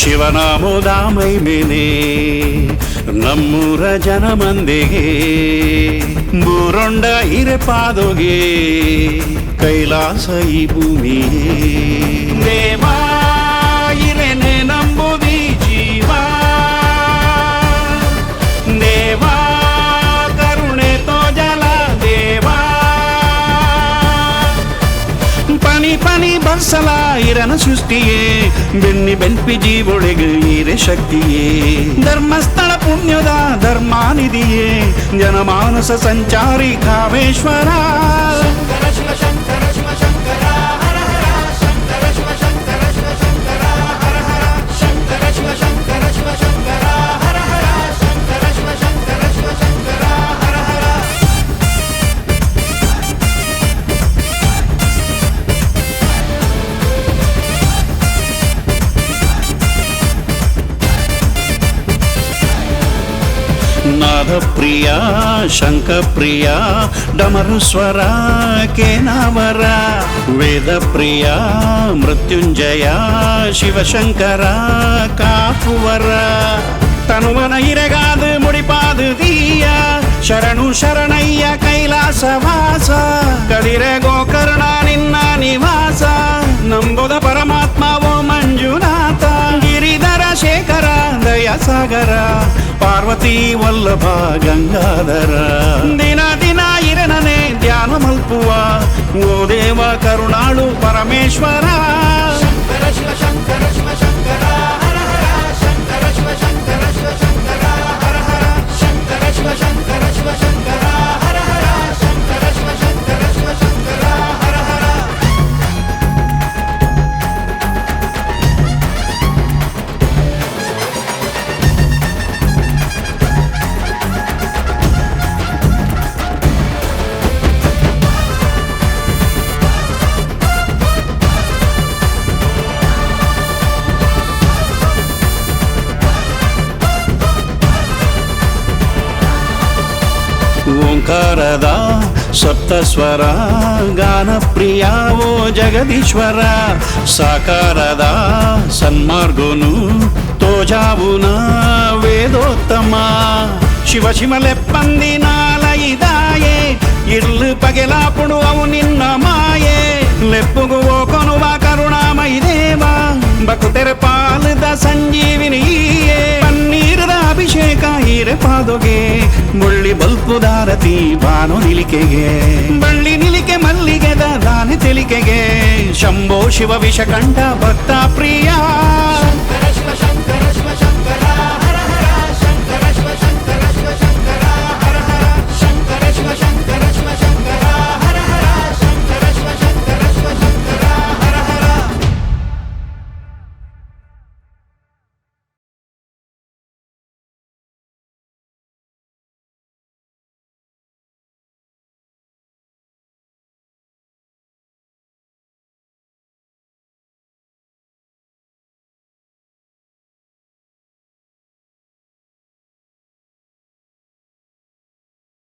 ಶಿವನಾಮೋದ ಮೈಮೇನೆ ನಮ್ಮೂರ ಜನ ಮಂದಿಗೆ ಬೂರೊಂಡ ಹಿರೆಪಾದೊಗೆ ಕೈಲಾಸ ಈ ಭೂಮಿಯೇ ದೇವಾ ಇರೆನೆ ನಂಬುದಿ ಜೀವ ದೇವಾ ಕರುಣೆ ತೋ ಜಲ ದೇವಾ ಪನಿ ಪನಿ ಬರ್ಸಲ ಇರನ ಸೃಷ್ಟಿಯೇ ಬೆನ್ನಿ ಬೆನ್ಪಿ ಜೀವೊಳಗೆ ಈರೆ ಶಕ್ತಿಯೇ ಧರ್ಮಸ್ಥಳ ಪುಣ್ಯದ ಧರ್ಮಾನಿಧಿಯೇ ಜನಮಾನಸ ಸಂಚಾರಿ ಕಾಮೇಶ್ವರ ಶಂಕರ ಶಿವ ಶಂಕರ ಶಿವ ಶಂಕರ ಹರ ಹರ ಶಂಕರ ಶಿವ ಶಂಕರ ಶಿವ ಶಂಕರ ಹರ ಹರ ಶಂಕರ ಶಿವ ಶಂಕರ ಶಿವ ಶಂಕರ ಹರ ಹರ ಶಂಕರ ಶಿವ ಶಂಕರ ಶಿವ ಶಂಕರ ಹರ ಹರ ನಾದ ಪ್ರಿಯ ಶಂಕ ಪ್ರಿಯ ಡಮರು ಸ್ವರ ಕೇನಾವರ ವೇದ ಪ್ರಿಯ ಮೃತ್ಯುಂಜಯ ಶಿವಶಂಕರ ಕಾಪುವರ ತನುವನ ಇರೆಗಾದು ಮುಡಿಪಾದು ದೀಯ ಶರಣು ಶರಣಯ್ಯ ಕೈಲಾಸವಾಸ ಕದಿರೆ ಗೋಕರ್ಣ ನಿನ್ನ ನಿವಾಸ ನಂಬುದ ಪರಮಾತ್ಮ ಓ ಮಂಜುನಾಥ ಗಿರಿಧರ ಶೇಖರ ದಯಸಾಗರ ಪಾರ್ವತಿ ವಲ್ಲಭ ಗಂಗಾಧರ ದಿನ ದಿನ ಇರನನೆ ಧ್ಯಾನ ಮಲ್ಪುವ ಓ ದೇವ ಕರುಣಾಳು ಪರಮೇಶ್ವರ ಶಂಕರ ಶಿವ ಶಂಕರ ಶಿವ ಶಂಕರ ಹರ ಹರ ಶಂಕರ ಶಿವ ಶಂಕರ ಶಿವ ಶಂಕರ ಹರ ಹರ ಶಂಕರ ಶಿವ ಶಂಕರ ಶಿವ ಶಂಕರ ಹರ ಹರ ಶಂಕರ ಶಿವ ಶಂಕರ ಶಿವ ಶಂಕರ ಹರ ಹರ ಓಂಕಾರದ ಸಪ್ತಸ್ವರ ಗಾನ ಪ್ರಿಯ ಓ ಜಗದೀಶ್ವರ ಸಾಕಾರದ ಸನ್ಮಾರ್ಗೋನು ತೋಜಾವುನ ವೇದೋತ್ತಮ ಶಿವ ಶಿವಲೆಪ್ಪಂದಿನಾಲಯಿದಾಯೇ ಇರ್ಲು ಪಗೆಲಾಪುಡು ಅವು ನಿನ್ನ ಮಾಯೆ ಲೆಪ್ಪುಗು ಓ ಕೊನುವ ಕರುಣಾಮಯಿ ದೇವ ಬಕುತೆರೆ ಪಾಲದ ಸಂಜೀವಿನಿಯೇ ಪನ್ನೀರದ ಅಭಿಷೇಕ ಹೀರೆ ಪಾದೊಗೆ ಮುಳ್ಳಿ ಬಲ್ಪುದಾರತಿ ಬಾನು ನಿಲಿಕೆಗೆ ಬಳ್ಳಿ ನಿಲಿಕೆ ಮಲ್ಲಿಗೆದ ದಾನೆ ತೆಲಿಕೆಗೆ ಶಂಭೋ ಶಿವ ವಿಷಕಂಠ ಭಕ್ತ ಪ್ರಿಯ